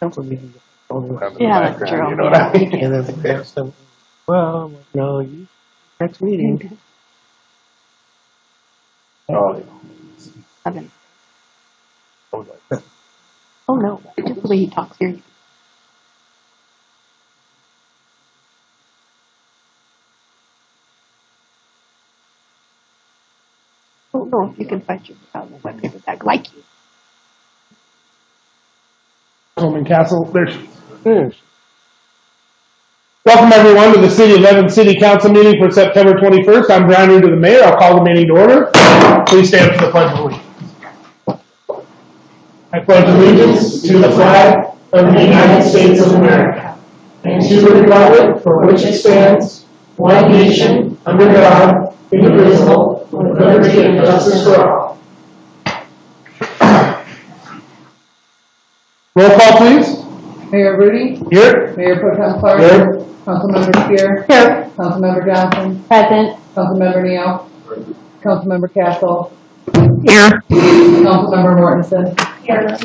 Council meeting. Yeah, that's true. You know what I mean? And then they asked them, well, no, you, next meeting. Oh, 7. I was like, Oh no, just the way he talks here. I don't know if you can find your webpaper tag like you. Councilman Castle, there's. Yes. Welcome everyone to the City of Evans City Council meeting for September 21st. I'm Brian Reed, the mayor. I'll call the meeting to order. Please stand for the pledge of allegiance. I pledge allegiance to the flag of the United States of America and to the republic for which it stands, one nation, under God, indivisible, with liberty and justice for all. Roll call, please. Mayor Rudy? Here. Mayor Pro Tem Clark? Here. Councilmember Spear? Here. Councilmember Johnson? Present. Councilmember Neal? Councilmember Castle? Here. Councilmember Mortensen? Here.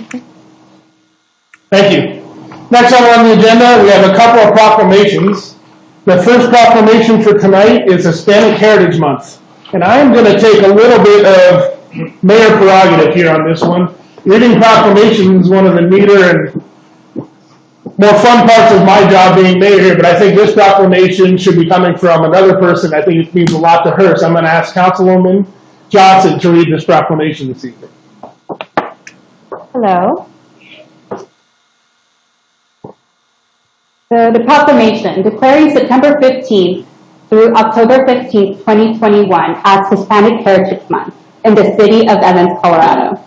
Thank you. Next on the agenda, we have a couple of proclamations. The first proclamation for tonight is Hispanic Heritage Month. And I'm going to take a little bit of mayor prerogative here on this one. Reading proclamations is one of the neater and more fun parts of my job being mayor here, but I think this proclamation should be coming from another person. I think it means a lot to her, so I'm going to ask Councilwoman Johnson to read this proclamation this evening. Hello. The proclamation declaring September 15th through October 15th, 2021 as Hispanic Heritage Month in the city of Evans, Colorado.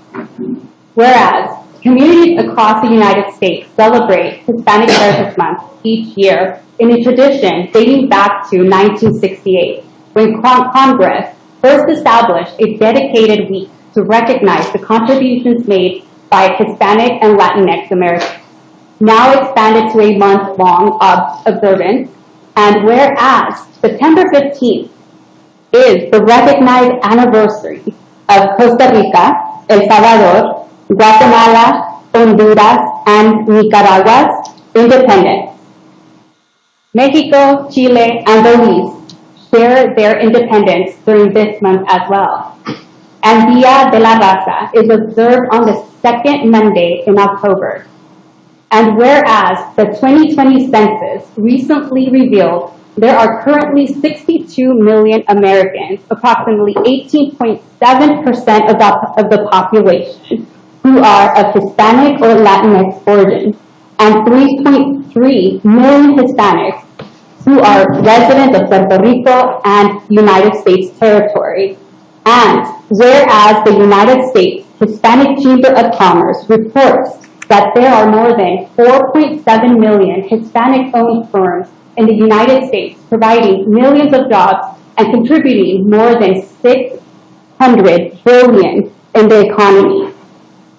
Whereas communities across the United States celebrate Hispanic Heritage Month each year in a tradition dating back to 1968, when Congress first established a dedicated week to recognize the contributions made by Hispanic and Latinx Americans, now expanded to a month-long observance. And whereas September 15th is the recognized anniversary of Costa Rica, El Salvador, Guatemala, Honduras, and Nicaragua's independence. Mexico, Chile, and Belize share their independence during this month as well. And Dia de la Raza is observed on the second Monday in October. And whereas the 2020 census recently revealed there are currently 62 million Americans, approximately 18.7% of the population, who are of Hispanic or Latinx origin, and 3.3 million Hispanics who are residents of Puerto Rico and United States territory. And whereas the United States Hispanic Chamber of Commerce reports that there are more than 4.7 million Hispanic-owned firms in the United States, providing millions of jobs and contributing more than $600 billion in the economy.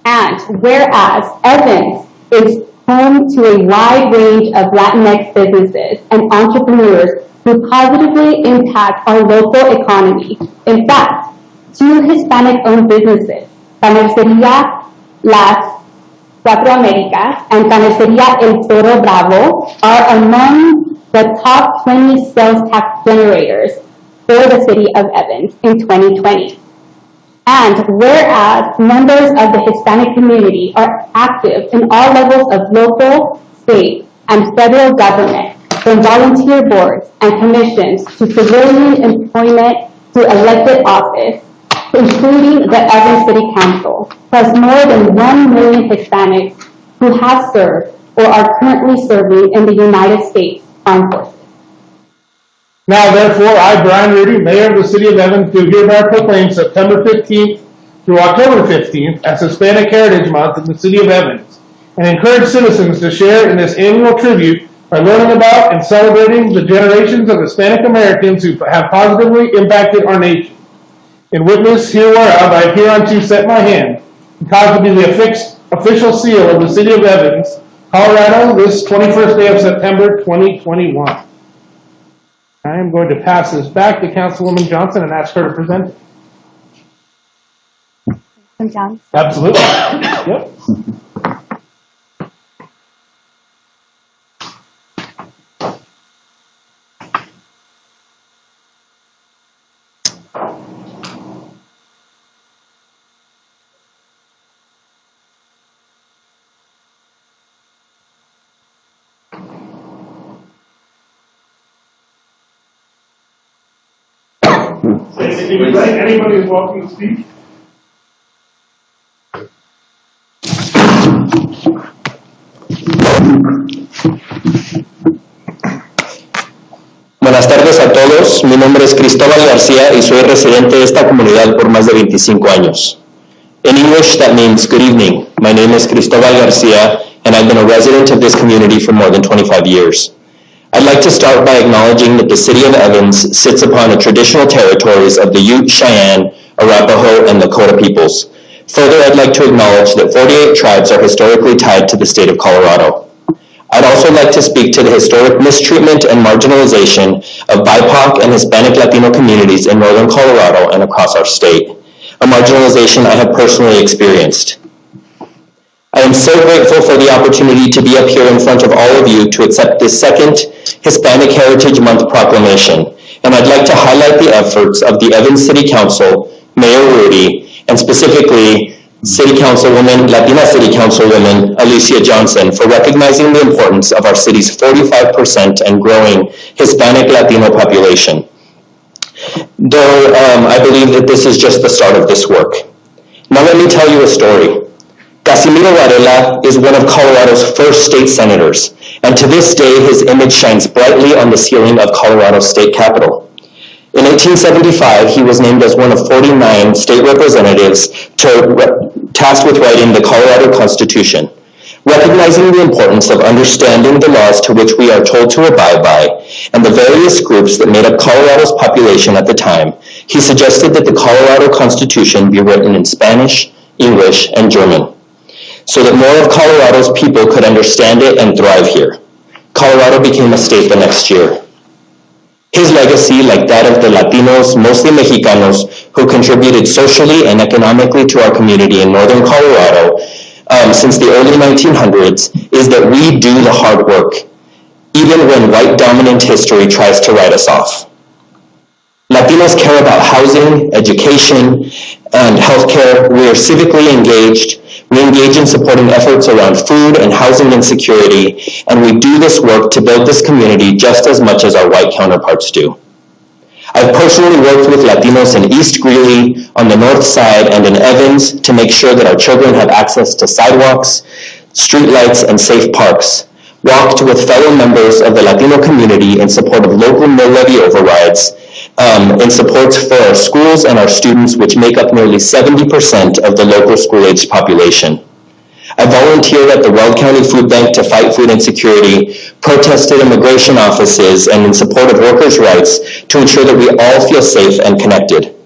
And whereas Evans is home to a wide range of Latinx businesses and entrepreneurs who positively impact our local economy. In fact, 2 Hispanic-owned businesses, Carnicería Las Cuatro Américas and Carnicería El Toro Bravo, are among the top 20 sales tax generators for the city of Evans in 2020. And whereas members of the Hispanic community are active in all levels of local, state, and federal government, from volunteer boards and commissions to civilian employment to elected office, including the Evans City Council, plus more than 1 million Hispanics who have served or are currently serving in the United States Armed Forces. Now, therefore, I, Brian Rudy, Mayor of the City of Evans, do hereby proclaim September 15th through October 15th as Hispanic Heritage Month in the City of Evans, and encourage citizens to share in this annual tribute by learning about and celebrating the generations of Hispanic Americans who have positively impacted our nation. In witness hereof, I hereunto set my hand and cause to be the official seal of the City of Evans, Colorado, this 21st day of September 2021. I am going to pass this back to Councilwoman Johnson and ask her to present it. Johnson. Absolutely. Yep. Anybody is welcome to speak. Buenas tardes a todos, mi nombre es Cristóbal García y soy residente de esta comunidad por más de 25 años. In English, that means good evening. My name is Cristóbal García and I've been a resident of this community for more than 25 years. I'd like to start by acknowledging that the city of Evans sits upon the traditional territories of the Ute, Cheyenne, Arapaho, and Lakota peoples. Further, I'd like to acknowledge that 48 tribes are historically tied to the state of Colorado. I'd also like to speak to the historic mistreatment and marginalization of BIPOC and Hispanic Latino communities in northern Colorado and across our state, a marginalization I have personally experienced. I am so grateful for the opportunity to be up here in front of all of you to accept this second Hispanic Heritage Month proclamation, and I'd like to highlight the efforts of the Evans City Council, Mayor Rudy, and specifically Latina City Councilwoman Alicia Johnson for recognizing the importance of our city's 45% and growing Hispanic Latino population. Though I believe that this is just the start of this work. Now let me tell you a story. Casimiro Varela is one of Colorado's first state senators, and to this day his image shines brightly on the ceiling of Colorado's state capitol. In 1875, he was named as one of 49 state representatives tasked with writing the Colorado Constitution. Recognizing the importance of understanding the laws to which we are told to abide by, and the various groups that made up Colorado's population at the time, he suggested that the Colorado Constitution be written in Spanish, English, and German, so that more of Colorado's people could understand it and thrive here. Colorado became a state the next year. His legacy, like that of the Latinos, mostly Mexicanos, who contributed socially and economically to our community in northern Colorado since the early 1900s, is that we do the hard work, even when white-dominant history tries to write us off. Latinos care about housing, education, and healthcare. We are civically engaged. We engage in supporting efforts around food and housing insecurity, and we do this work to build this community just as much as our white counterparts do. I've personally worked with Latinos in East Greeley, on the north side, and in Evans to make sure that our children have access to sidewalks, streetlights, and safe parks. Walked with fellow members of the Latino community in support of local mill levy overrides, in support for our schools and our students, which make up nearly 70% of the local school-aged population. I volunteered at the Weld County Food Bank to fight food insecurity, protested immigration offices, and in support of workers' rights to ensure that we all feel safe and connected.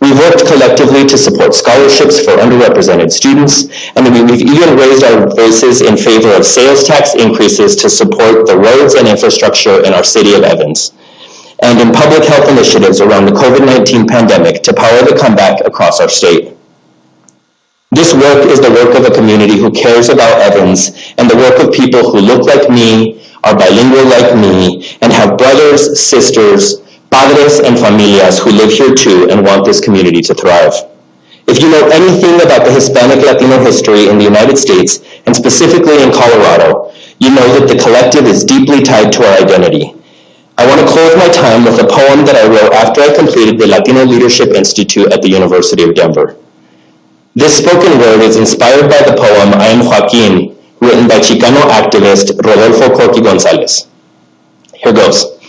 We've worked collectively to support scholarships for underrepresented students, and we've even raised our voices in favor of sales tax increases to support the roads and infrastructure in our city of Evans, and in public health initiatives around the COVID-19 pandemic to power the comeback across our state. This work is the work of a community who cares about Evans and the work of people who look like me, are bilingual like me, and have brothers, sisters, padres, and familias who live here too and want this community to thrive. If you know anything about the Hispanic Latino history in the United States, and specifically in Colorado, you know that the collective is deeply tied to our identity. I want to close my time with a poem that I wrote after I completed the Latino Leadership Institute at the University of Denver. This spoken word is inspired by the poem I Am Joaquin, written by Chicano activist Rodolfo Corky Gonzalez. Here goes.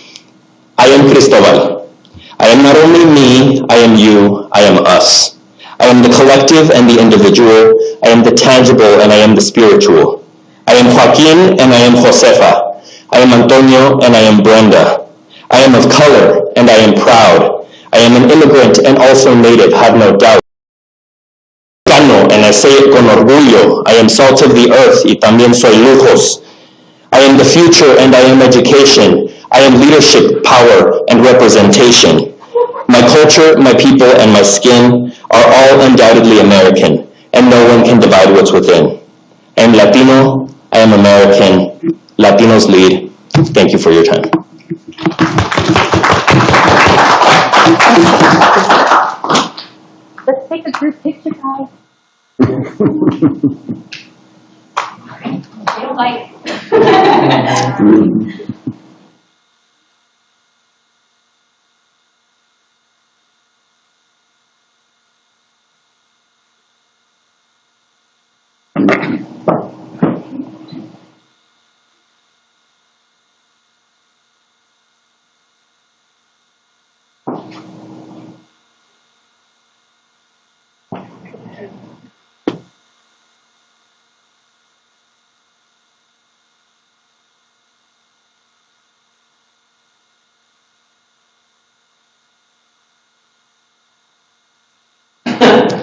I am Cristobal. I am not only me, I am you, I am us. I am the collective and the individual. I am the tangible and I am the spiritual. I am Joaquin and I am Josefa. I am Antonio and I am Brenda. I am of color and I am proud. I am an immigrant and also native, have no doubt. And I say it con orgullo. I am salt of the earth y también soy lujos. I am the future and I am education. I am leadership, power, and representation. My culture, my people, and my skin are all undoubtedly American, and no one can divide what's within. I am Latino, I am American. Latinos lead. Thank you for your time. Let's take a group picture, guys. I don't like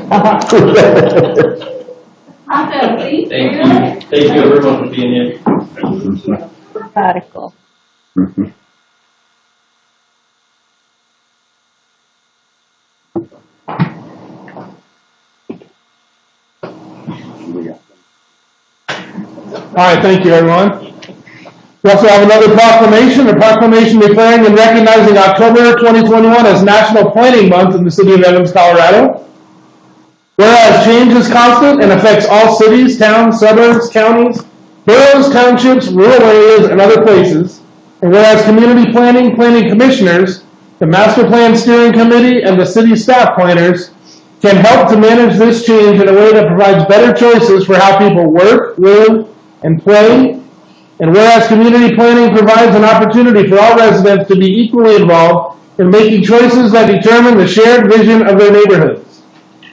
Thank you. Thank you everyone for being here. Radical. All right, thank you, everyone. We also have another proclamation, a proclamation declaring and recognizing October 2021 as National Planning Month in the city of Evans, Colorado. Whereas change is constant and affects all cities, towns, suburbs, counties, boroughs, townships, rural areas, and other places. And whereas community planning commissioners, the Master Plan Steering Committee, and the city staff planners can help to manage this change in a way that provides better choices for how people work, live, and play. And whereas community planning provides an opportunity for all residents to be equally involved in making choices that determine the shared vision of their neighborhoods.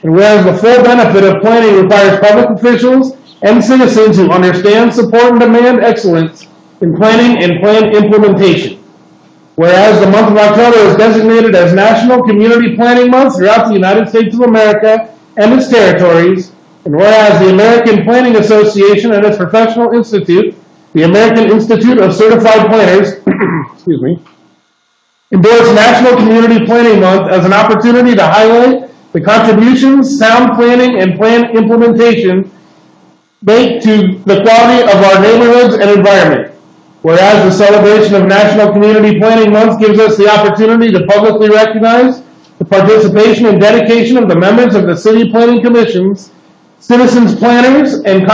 And whereas the full benefit of planning requires public officials and citizens who understand, support, and demand excellence in planning and plan implementation. Whereas the month of October is designated as National Community Planning Month throughout the United States of America and its territories, and whereas the American Planning Association and its professional institute, the American Institute of Certified Planners, excuse me, endorse National Community Planning Month as an opportunity to highlight the contributions sound planning and plan implementation make to the quality of our neighborhoods and environment. Whereas the celebration of National Community Planning Month gives us the opportunity to publicly recognize the participation and dedication of the members of the city planning commissions, citizens planners, and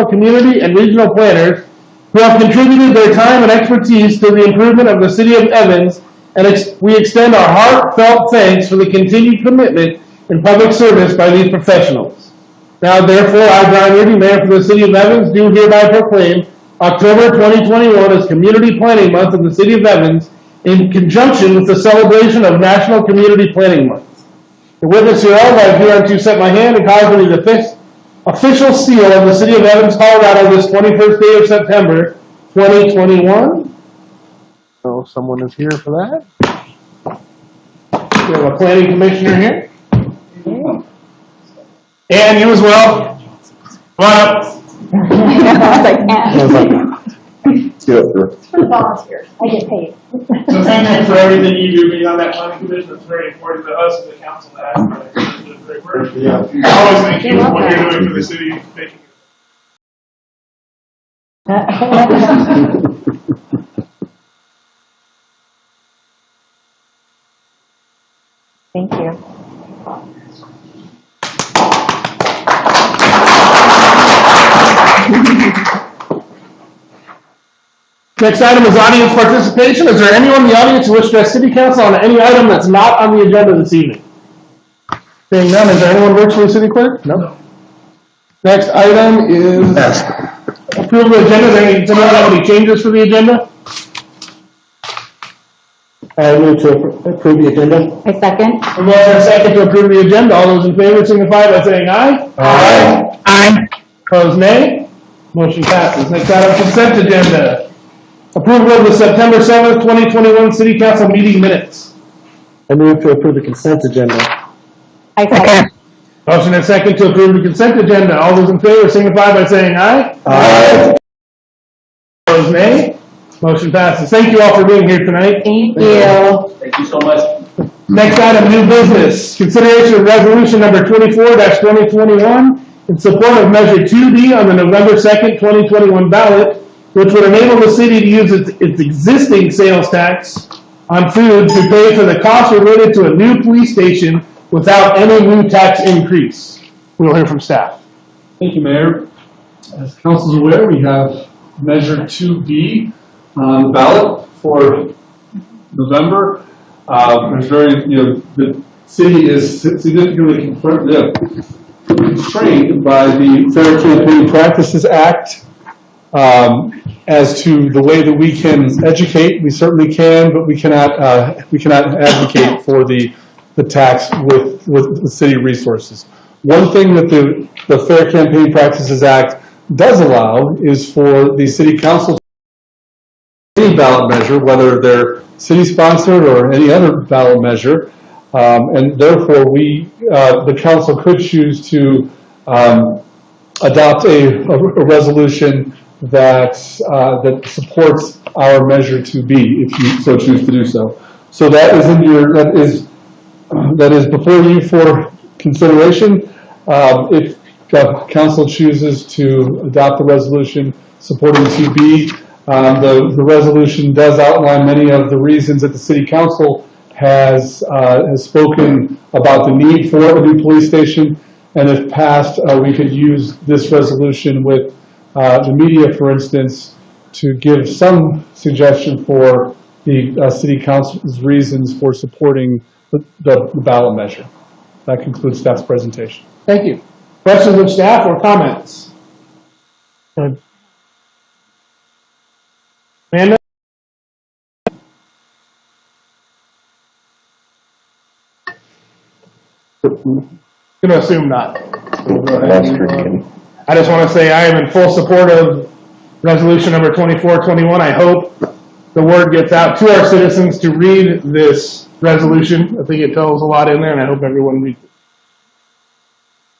community and regional planners who have contributed their time and expertise to the improvement of the city of Evans, and we extend our heartfelt thanks for the continued commitment and public service by these professionals. Now, therefore, I, Brian Rudy, Mayor for the city of Evans, do hereby proclaim October 2021 as Community Planning Month in the city of Evans in conjunction with the celebration of National Community Planning Month. The witness hereof, I hereunto set my hand and cause me the official seal of the city of Evans, Colorado, this 21st day of September, 2021. So someone is here for that. We have a planning commissioner here. And you as well. Come on up. For volunteers, I get paid. So thank you for everything you do being on that planning commission. It's very important to us as a council to have you. Great work. Yeah. Always thank you for what you're doing for the city. Thank you. Next item is audience participation. Is there anyone in the audience who wishes to address City Council on any item that's not on the agenda this evening? Seeing none, is there anyone virtually city clerk? No. Next item is approval of the agenda. Does anyone have any changes for the agenda? I move to approve the agenda. I second. A motion and a second to approve the agenda. All those in favor signify by saying aye. Aye. Aye. Opposed, nay. Motion passes. Next item, consent agenda. Approval of the September 7th, 2021 City Council meeting minutes. I move to approve the consent agenda. I second. Motion and second to approve the consent agenda. All those in favor signify by saying aye. Aye. Opposed, nay. Motion passes. Thank you all for being here tonight. Thank you. Thank you so much. Next item, new business. Consideration of resolution number 24-2021 in support of Measure 2D on the November 2nd, 2021 ballot, which would enable the city to use its existing sales tax on food to pay for the costs related to a new police station without any new tax increase. We'll hear from staff. Thank you, Mayor. As council is aware, we have Measure 2B on the ballot for November. The city is significantly constrained by the Fair Campaign Practices Act as to the way that we can educate. We certainly can, but we cannot advocate for the tax with the city resources. One thing that the Fair Campaign Practices Act does allow is for the city council to any ballot measure, whether they're city sponsored or any other ballot measure, And therefore, the council could choose to adopt a resolution that supports our Measure 2B, if you so choose to do so. So that is before you for consideration. If council chooses to adopt the resolution supporting 2B, the resolution does outline many of the reasons that the city council has spoken about the need for a new police station, and if passed, we could use this resolution with the media, for instance, to give some suggestion for the city council's reasons for supporting the ballot measure. That concludes staff's presentation. Thank you. Questions of staff or comments? Amanda? Gonna assume not. We'll go ahead and, I just want to say I am in full support of resolution number 2421. I hope the word gets out to our citizens to read this resolution. I think it tells a lot in there, and I hope everyone reads it.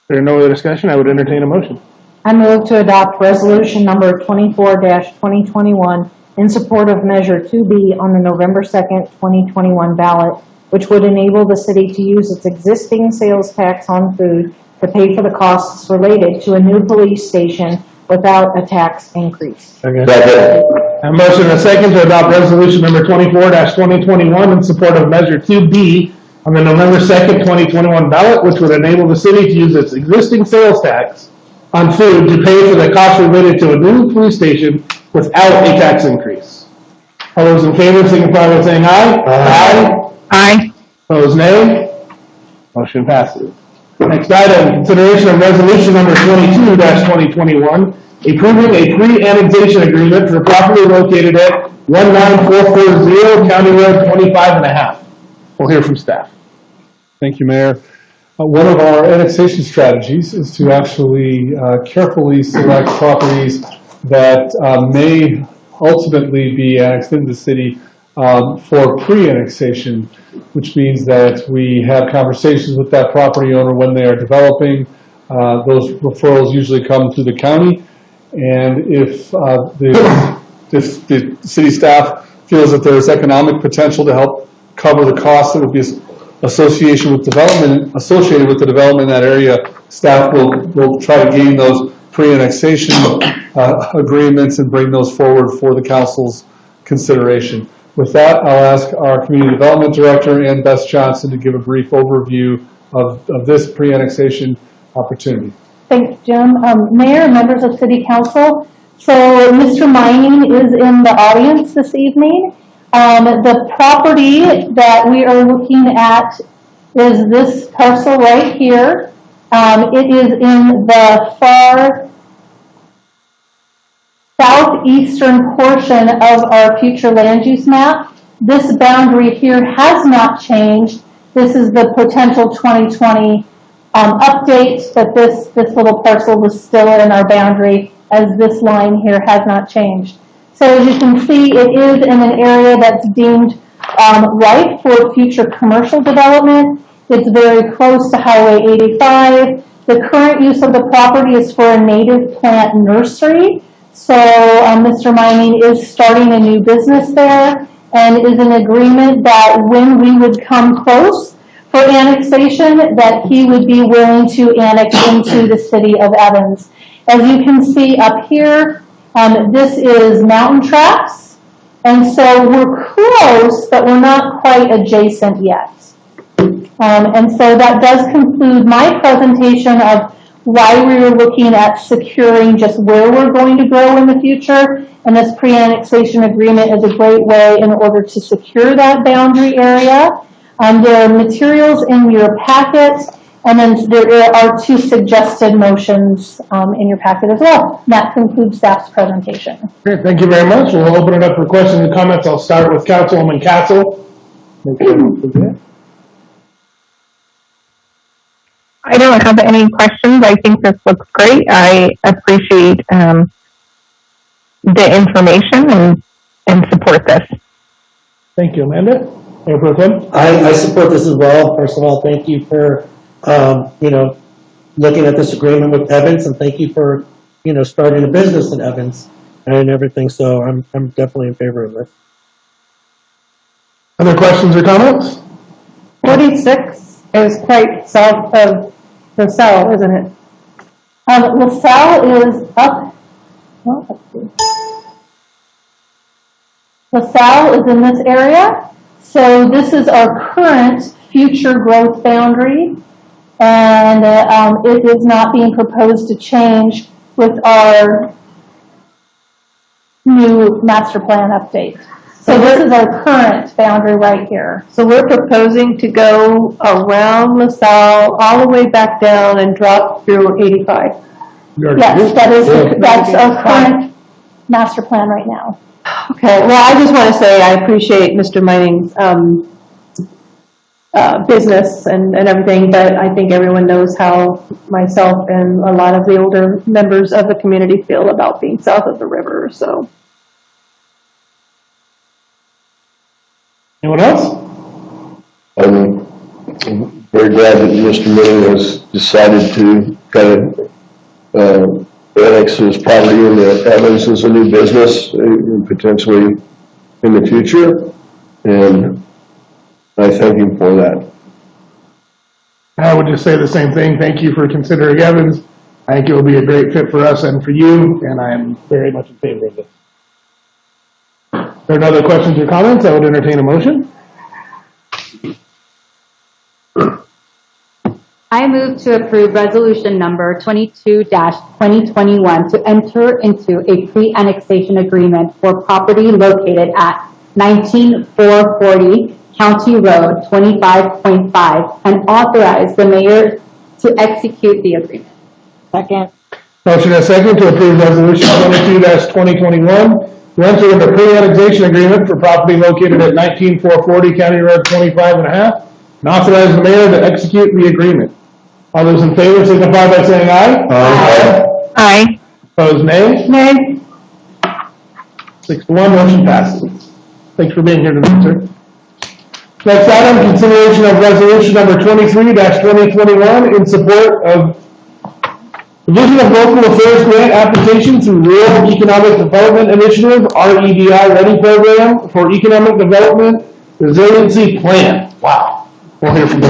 If there are no other discussion, I would entertain a motion. I move to adopt resolution number 24-2021 in support of Measure 2B on the November 2nd, 2021 ballot, which would enable the city to use its existing sales tax on food to pay for the costs related to a new police station without a tax increase. Second. A motion and a second to adopt resolution number 24-2021 in support of Measure 2B on the November 2nd, 2021 ballot, which would enable the city to use its existing sales tax on food to pay for the costs related to a new police station without a tax increase. All those in favor signify by saying aye. Aye. Aye. Opposed, nay. Motion passes. Next item, consideration of resolution number 22-2021, approving a pre-annexation agreement for property located at 19440 County Road 25.5. We'll hear from staff. Thank you, Mayor. One of our annexation strategies is to actually carefully select properties that may ultimately be annexed into the city for pre-annexation, which means that we have conversations with that property owner when they are developing. Those referrals usually come through the county, and if the city staff feels that there is economic potential to help cover the costs that would be associated with the development in that area, staff will try to gain those pre-annexation agreements and bring those forward for the council's consideration. With that, I'll ask our Community Development Director, Ann Bess Johnson, to give a brief overview of this pre-annexation opportunity. Thanks, Jim. Mayor, members of City Council. So Mr. Mining is in the audience this evening. The property that we are looking at is this parcel right here. It is in the far southeastern portion of our future land use map. This boundary here has not changed. This is the potential 2020 update that this little parcel was still in our boundary, as this line here has not changed. So as you can see, it is in an area that's deemed ripe for future commercial development. It's very close to Highway 85. The current use of the property is for a native plant nursery. So Mr. Mining is starting a new business there and is in agreement that when we would come close for annexation, that he would be willing to annex into the city of Evans. As you can see up here, this is mountain tracks, and so we're close, but we're not quite adjacent yet. And so that does conclude my presentation of why we were looking at securing just where we're going to grow in the future, and this pre-annexation agreement is a great way in order to secure that boundary area. There are materials in your packet, and then there are 2 suggested motions in your packet as well. That concludes staff's presentation. Great, thank you very much. We'll open it up for questions and comments. I'll start with Councilwoman Castle. I don't have any questions. I think this looks great. I appreciate the information and support this. Thank you, Amanda. Mayor Pro Tem? I support this as well. First of all, thank you for, looking at this agreement with Evans, and thank you for, starting a business in Evans and everything. So I'm definitely in favor of this. Other questions or comments? 46 is quite south of LaSalle, isn't it? LaSalle is up, well, let's see. LaSalle is in this area, so this is our current future growth boundary, and it is not being proposed to change with our new master plan update. So this is our current boundary right here. So we're proposing to go around LaSalle, all the way back down and drop through 85. Yes, that's our current master plan right now. Okay, well, I just want to say I appreciate Mr. Mining's business and everything, but I think everyone knows how myself and a lot of the older members of the community feel about being south of the river, so. Anyone else? I'm very glad that Mr. Miller has decided to kind of annex his property into Evans as a new business, potentially in the future, and I thank him for that. I would just say the same thing. Thank you for considering Evans. I think it will be a great fit for us and for you, and I am very much in favor of this. If there are no other questions or comments, I would entertain a motion. I move to approve resolution number 22-2021 to enter into a pre-annexation agreement for property located at 19440 County Road 25.5 and authorize the mayor to execute the agreement. Second. Motion and second to approve resolution 22-2021 to enter into pre-annexation agreement for property located at 19440 County Road 25.5 and authorize the mayor to execute the agreement. All those in favor signify by saying aye. Aye. Aye. Opposed, nay? Nay. 6-1, motion passes. Thanks for being here tonight, sir. Next item, consideration of resolution number 23-2021 in support of Division of Local Affairs Grant Application through Rural Economic Development Initiative, REDI Ready Program for Economic Development Resiliency Plan. Wow. We'll hear from you.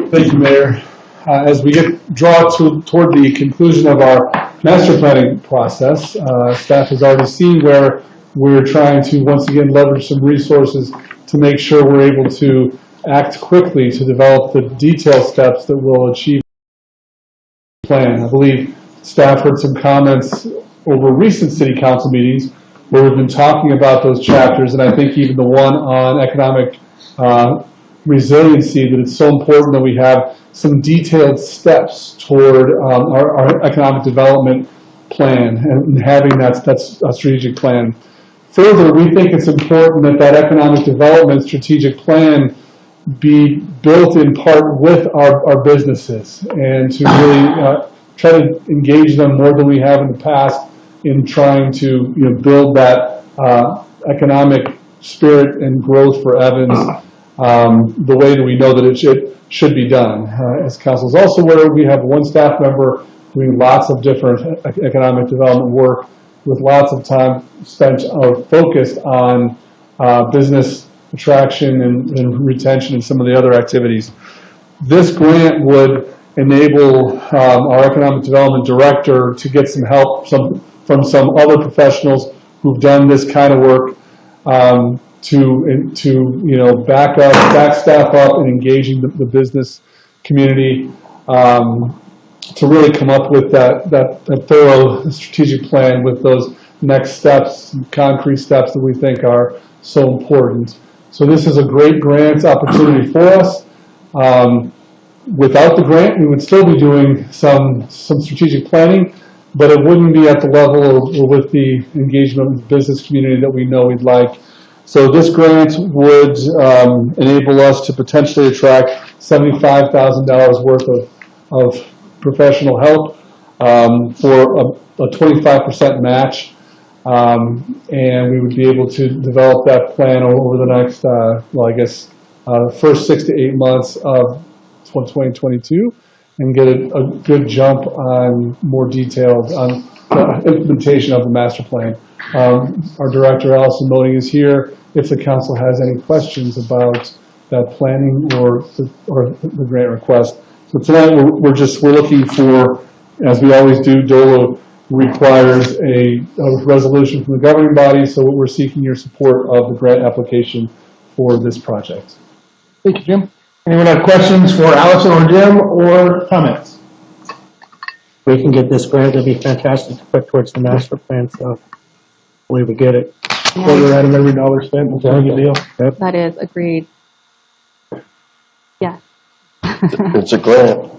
Thank you, Mayor. As we draw toward the conclusion of our master planning process, staff has already seen where we're trying to once again leverage some resources to make sure we're able to act quickly to develop the detailed steps that will achieve the plan. I believe staff heard some comments over recent city council meetings where we've been talking about those chapters, and I think even the one on economic resiliency, that it's so important that we have some detailed steps toward our economic development plan and having that strategic plan. Further, we think it's important that that economic development strategic plan be built in part with our businesses and to really try to engage them more than we have in the past in trying to build that economic spirit and growth for Evans the way that we know that it should be done. As council is also aware, we have one staff member doing lots of different economic development work with lots of time spent focused on business attraction and retention and some of the other activities. This grant would enable our economic development director to get some help from some other professionals who've done this kind of work to back staff up and engaging the business community to really come up with that thorough strategic plan with those next steps, concrete steps that we think are so important. So this is a great grant opportunity for us. Without the grant, we would still be doing some strategic planning, but it wouldn't be at the level or with the engagement with the business community that we know we'd like. So this grant would enable us to potentially attract $75,000 worth of professional help for a 25% match. And we would be able to develop that plan over the next, first 6 to 8 months of 2022 and get a good jump on more detailed on the implementation of the master plan. Our director, Allison Moting, is here if the council has any questions about that planning or the grant request. So tonight we're looking for, as we always do, DOLA requires a resolution from the governing body, so we're seeking your support of the grant application for this project. Thank you, Jim. Anyone have questions for Allison or Jim or comments? We can get this grant, it'd be fantastic to put towards the master plan, so we would get it. Quarter out of every dollar spent, it's a big deal. Yep. That is agreed. Yeah. It's a grant.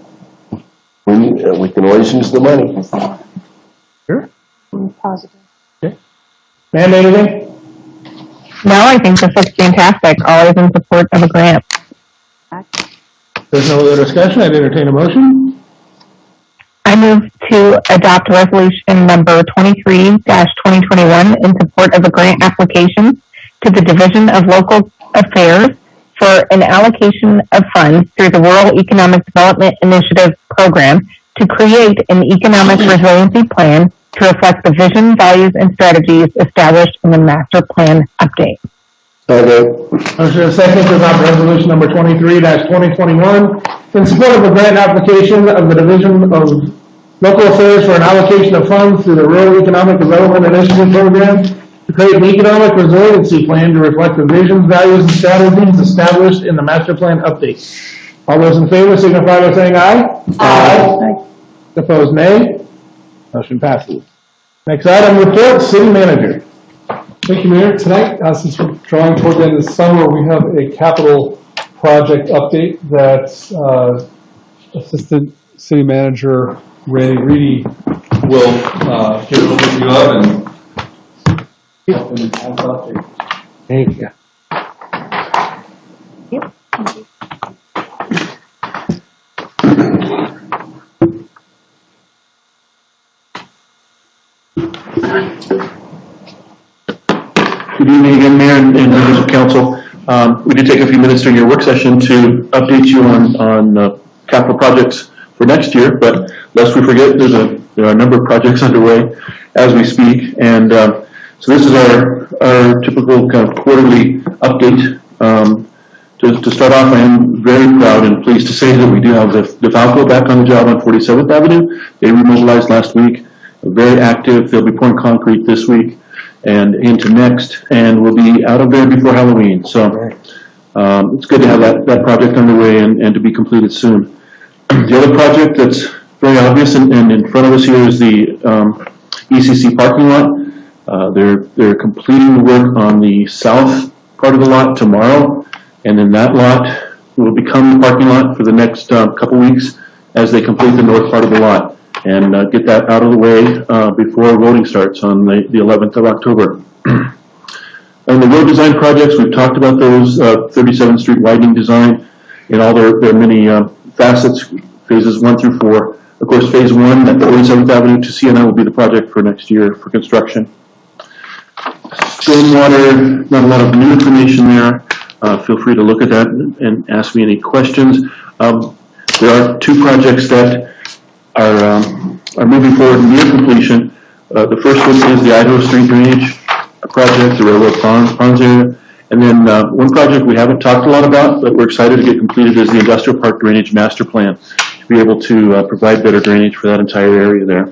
We can always use the money. Sure. Positive. Ma'am, anything? No, I think this is fantastic, always in support of a grant. There's no other discussion, I'd entertain a motion. I move to adopt resolution number 23-2021 in support of a grant application to the Division of Local Affairs for an allocation of funds through the Rural Economic Development Initiative Program to create an economic resiliency plan to reflect the vision, values, and strategies established in the master plan update. Second. Motion and second to adopt resolution number 23-2021 in support of a grant application of the Division of Local Affairs for an allocation of funds through the Rural Economic Development Initiative Program to create an economic resiliency plan to reflect the visions, values, and strategies established in the master plan update. All those in favor signify by saying aye. Aye. Opposed, nay. Motion passes. Next item, report, city manager. Thank you, Mayor. Tonight, since we're drawing toward the end of the summer, we have a capital project update that Assistant City Manager Randy Reedy will give an overview of and pass update. Thank you. Good evening again, Mayor and members of council. We did take a few minutes during your work session to update you on capital projects for next year, but lest we forget, there are a number of projects underway as we speak, and so this is our typical kind of quarterly update. To start off, I am very proud and pleased to say that we do have the Falco back on the job on 47th Avenue. They remobilized last week, very active. They'll be pouring concrete this week and into next, and we'll be out of there before Halloween. So it's good to have that project underway and to be completed soon. The other project that's very obvious and in front of us here is the Ecc Parking Lot. They're completing the work on the south part of the lot tomorrow, and then that lot will become the parking lot for the next couple weeks as they complete the north part of the lot and get that out of the way before voting starts on the 11th of October. On the road design projects, we've talked about those, 37th Street widening design in all their many facets, phases 1 through 4. Of course, phase 1 at 47th Avenue to Sienna will be the project for next year for construction. Stormwater, not a lot of new information there. Feel free to look at that and ask me any questions. There are 2 projects that are moving forward near completion. The first one is the Idaho Street Drainage project, the Railroad Ponds area. And then one project we haven't talked a lot about, but we're excited to get completed, is the Industrial Park Drainage Master Plan, to be able to provide better drainage for that entire area there.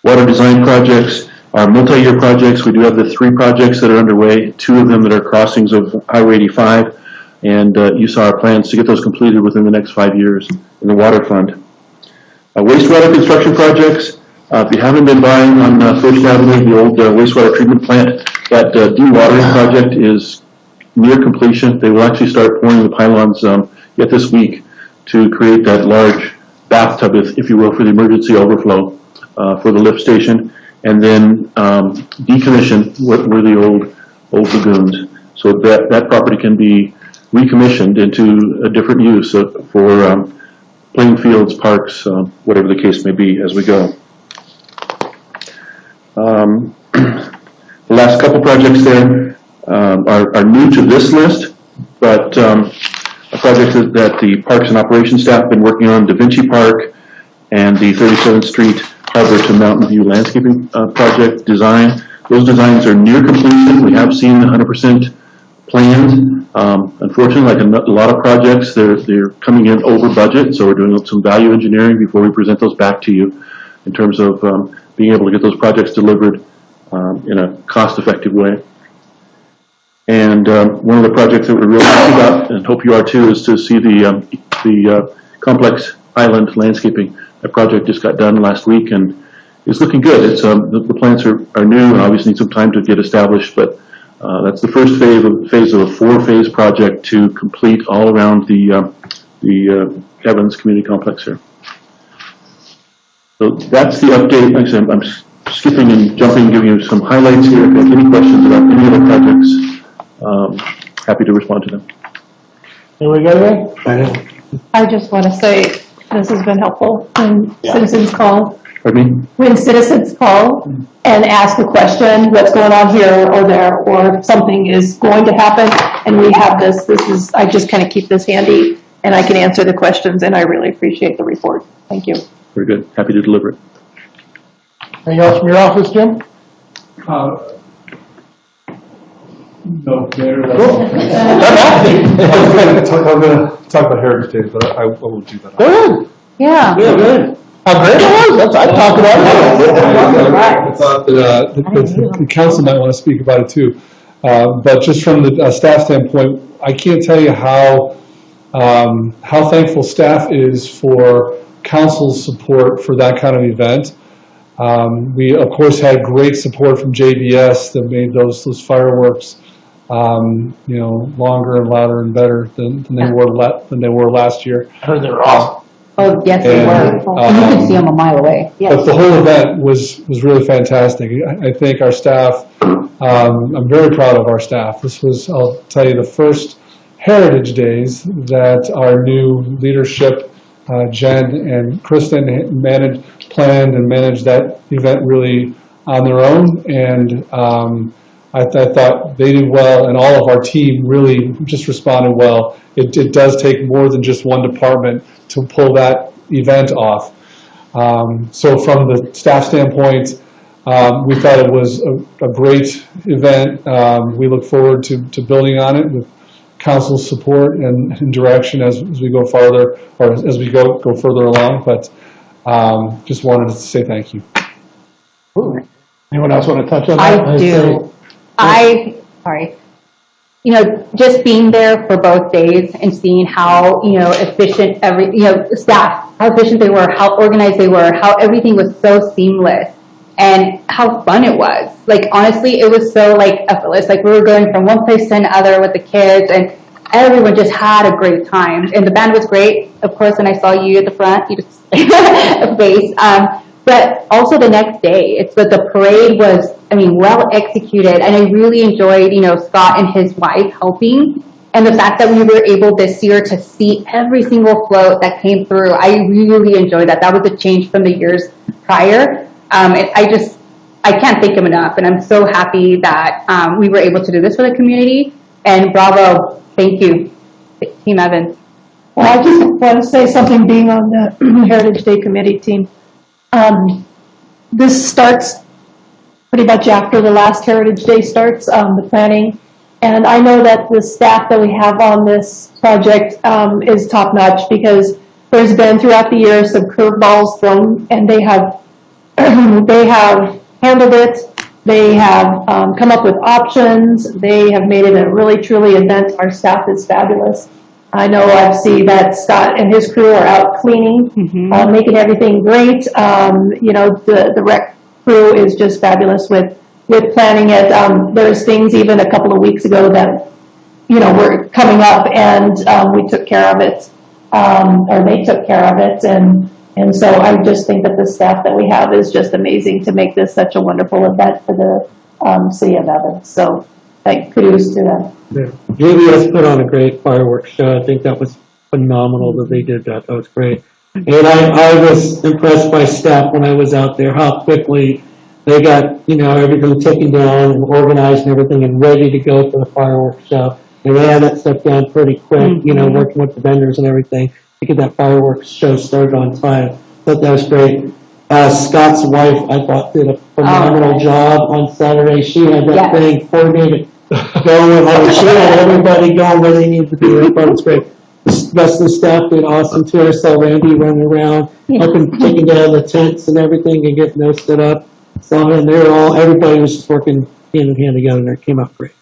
Water design projects are multi-year projects. We do have the 3 projects that are underway, 2 of them that are crossings of Highway 85, and you saw our plans to get those completed within the next 5 years in the water fund. Wastewater construction projects, if you haven't been by on First Avenue, the old wastewater treatment plant, that dewatering project is near completion. They will actually start pouring the pylons yet this week to create that large bathtub, if you will, for the emergency overflow for the lift station, and then decommission where the old lagoons, so that property can be recommissioned into a different use for playing fields, parks, whatever the case may be as we go. couple projects there are new to this list, but a project that the Parks and Operations staff have been working on, the Vinci Park and the 37th Street Harbor to Mountain View landscaping project design. Those designs are near completion. We have seen 100% planned. Unfortunately, like a lot of projects, they're coming in over budget, so we're doing some value engineering before we present those back to you in terms of being able to get those projects delivered in a cost-effective way. And one of the projects that we're really happy about, and hope you are too, is to see the complex island landscaping. That project just got done last week and it's looking good. It's the plants are new and obviously need some time to get established, but that's the first phase of a 4-phase project to complete all around the Evans Community Complex here. So that's the update. Like I said, I'm skipping and jumping, giving you some highlights here. If you have any questions about any of the projects, happy to respond to them. Here we go then? I just want to say this has been helpful when citizens call. Pardon me? When citizens call and ask a question, what's going on here or there, or something is going to happen, and we have this is, I just kind of keep this handy, and I can answer the questions, and I really appreciate the report. Thank you. Very good. Happy to deliver it. Anything else from your office, Jim? No, Mayor, I'm going to talk about Heritage Day, but I won't do that. Good. Yeah. Yeah, good. How great it was. That's, I'd talk about it. I thought that the council might want to speak about it too. But just from the staff standpoint, I can't tell you how thankful staff is for council's support for that kind of event. We, of course, had great support from JBS that made those fireworks, longer and louder and better than they were last year. I heard they were awesome. Oh, yes, they were. And you could see them a mile away. But the whole event was really fantastic. I think our staff, I'm very proud of our staff. This was, I'll tell you, the first Heritage Days that our new leadership, Jen and Kristen, planned and managed that event really on their own. And I thought they did well, and all of our team really just responded well. It does take more than just one department to pull that event off. So from the staff standpoint, we thought it was a great event. We look forward to building on it with council's support and direction as we go farther, or as we go further along. But just wanted to say thank you. Anyone else want to touch on that? I do. Sorry. Just being there for both days and seeing how, efficient staff, how efficient they were, how organized they were, how everything was so seamless, and how fun it was. Like, honestly, it was so, effortless. Like, we were going from one place to another with the kids, and everyone just had a great time. And the band was great, of course, and I saw you at the front, you just face. But also the next day, the parade was, well executed, and I really enjoyed, Scott and his wife helping, and the fact that we were able this year to see every single float that came through. I really enjoyed that. That was a change from the years prior. And I can't thank him enough, and I'm so happy that we were able to do this for the community. And bravo, thank you, Team Evans. Well, I just want to say something, being on the Heritage Day Committee team. This starts pretty much after the last Heritage Day starts, the planning. And I know that the staff that we have on this project is top-notch, because there's been throughout the years some curveballs thrown, and they have handled it. They have come up with options. They have made it a really, truly event. Our staff is fabulous. I know I've seen that Scott and his crew are out cleaning, making everything great. The rec crew is just fabulous with planning it. There's things even a couple of weeks ago that, were coming up, and we took care of it, or they took care of it. And so I just think that the staff that we have is just amazing to make this such a wonderful event for the city of Evans. So kudos to them. Yeah. JBS put on a great fireworks show. I think that was phenomenal that they did that. That was great. And I was impressed by staff when I was out there, how quickly they got, everything taken down and organized and everything and ready to go for the fireworks show. And they had that stuff done pretty quick, working with the vendors and everything to get that fireworks show started on time. Thought that was great. Scott's wife, I thought, did a phenomenal job on Saturday. She had that thing coordinated going. She had everybody going where they needed to be. I thought it was great. The rest of the staff did awesome too. I saw Randy running around, helping taking down the tents and everything and getting those set up. So, and everybody was just working hand in hand together and it came out great.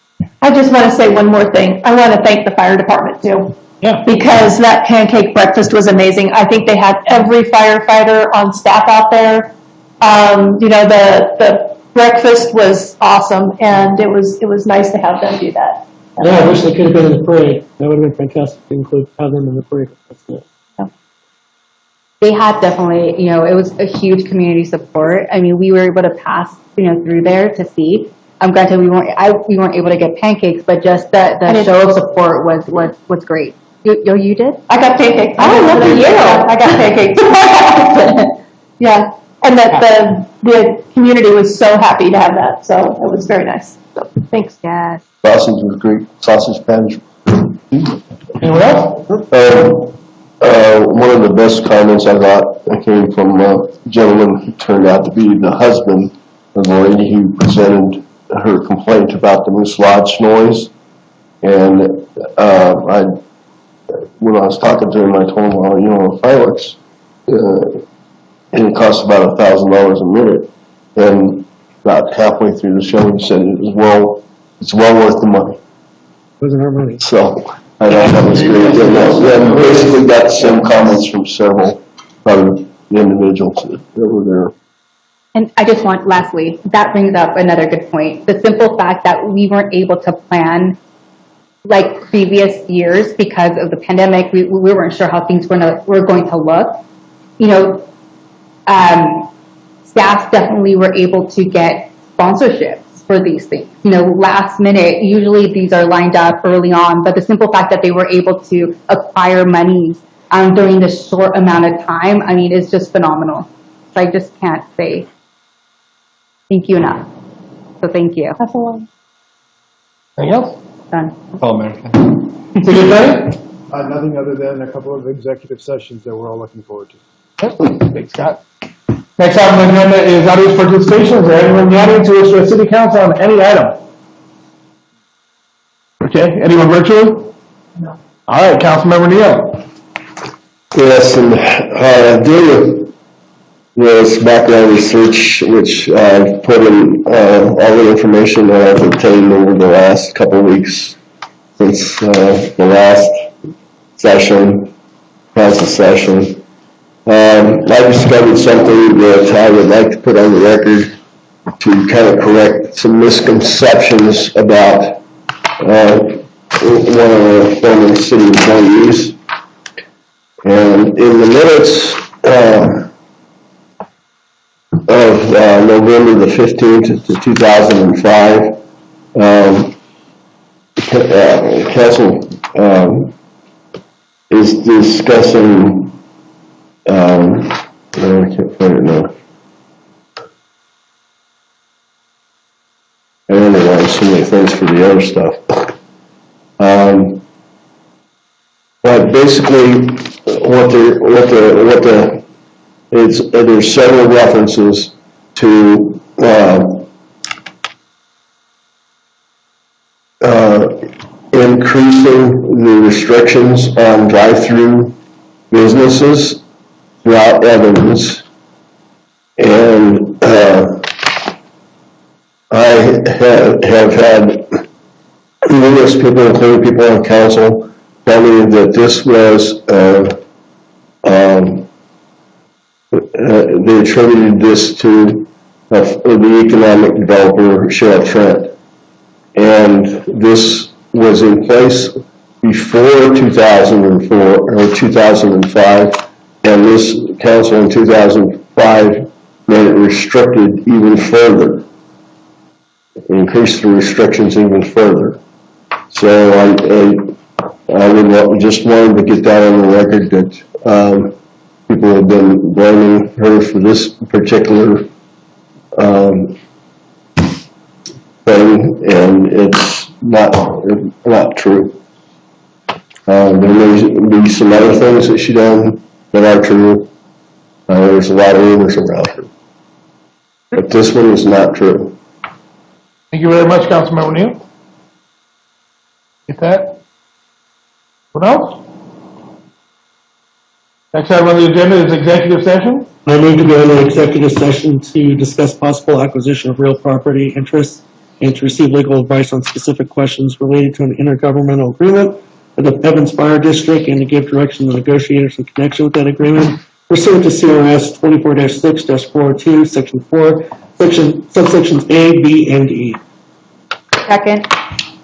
I just want to say one more thing. I want to thank the fire department too. Yeah. Because that pancake breakfast was amazing. I think they had every firefighter on staff out there. The breakfast was awesome, and it was nice to have them do that. Yeah, I wish they could have been in the parade. That would have been fantastic to have them in the parade. That's good. They had definitely, it was a huge community support. I mean, we were able to pass, through there to see. Granted, we weren't able to get pancakes, but just the show of support was great. You did? I got pancakes. Oh, look at you. I got pancakes. Yeah, and that the community was so happy to have that, so it was very nice. So thanks. Yes. Sausage was great, sausage patties. Anyone else? One of the best comments I got came from a gentleman who turned out to be the husband of the lady who presented her complaint about the Moose Lodge noise. And when I was talking to him, I told him, well, fireworks, and it costs about $1,000 a minute. And about halfway through the show, he said it's well worth the money. It wasn't our money. So I thought that was great. And basically got the same comments from several other individuals that were there. And I just want, lastly, that brings up another good point. The simple fact that we weren't able to plan like previous years because of the pandemic, we weren't sure how things were going to look. Staff definitely were able to get sponsorships for these things. Last minute, usually these are lined up early on, but the simple fact that they were able to acquire monies during this short amount of time, I mean, it's just phenomenal. So I just can't say thank you enough. So thank you. That's a lot. Anything else? Done. Oh, man. Is it good? Nothing other than a couple of executive sessions that we're all looking forward to. Thanks, Scott. Next item on the agenda is audience participation. Is there anyone in the audience who wishes to city council on any item? Okay, anyone virtually? No. All right, Councilmember Neal. Yes, and doing this background research, which I've put in all the information that I've obtained over the last couple of weeks since the last council session. I discovered something that I would like to put on the record to kind of correct some misconceptions about one of our former city employees. And in the minutes of November the 15th, 2005, council is discussing I can't find it now. I underlined so many things for the other stuff. But basically, there's several references to increasing the restrictions on drive-through businesses throughout Evans, and I have had numerous people, including people on council, tell me that this was they attributed this to the economic developer Cheryl Trent, and this was in place before 2004 or 2005. And this council in 2005 made it restricted even further, increased the restrictions even further. So I would just wanted to get that on the record that people have been blaming her for this particular and it's not true. There may be some other things that she done that are true. There's a lot of rumors around her. But this one is not true. Thank you very much, Councilmember Neal. Get that? What else? Next item on the agenda is executive session. I need to go into executive session to discuss possible acquisition of real property interests and to receive legal advice on specific questions related to an intergovernmental agreement with the Evans Fire District and to give direction to negotiators in connection with that agreement pursuant to CRS 24-6-402, Section 4, subsections A, B, and E. Second.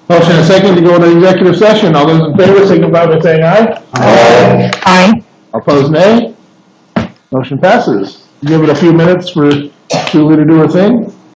Motion and second to go into executive session. All those in favor signify by saying aye. Aye. Opposed, nay. Motion passes. Give it a few minutes for Julie to do her thing.